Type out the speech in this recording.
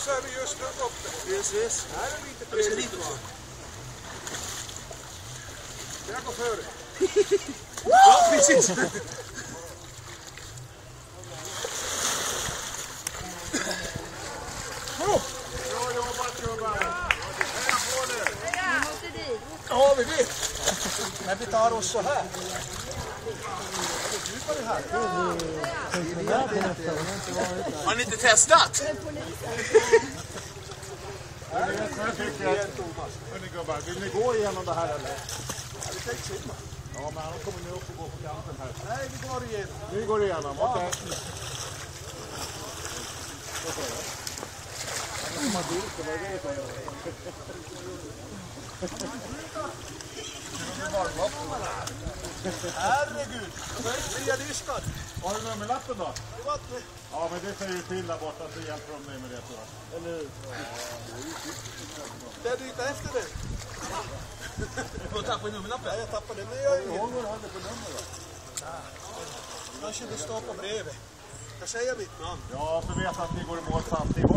och så är vi just uppe. Precis. Här är lite Vi ska dit också. Jag går före. Ja, precis. Bra jobbat gubbar. Heja på nu. Vi måste dit. Ja, vi vet. Men vi tar oss så här. Har ni inte testat? Jag tycker att... Hörni gubbar, vill ni gå igenom det här eller? Vi tänkte simma. Ja, men han kommer nu upp och gå på kanten här. Nej, vi går igenom. Vi går igenom, okej. Herregud, fria diskar. Har du nummerlappen då? I vattnet. Ja, men det säger ju till där borta så hjälper de dig med det tror jag. Eller hur? Det är dit efter det. Du tappade nummerlappen? Nej, jag tappade den. Men jag är ju... Vad har du för nummer då? Kanske det står på brevet. Jag säger mitt namn. Ja, så vet att ni går i mål samtidigt.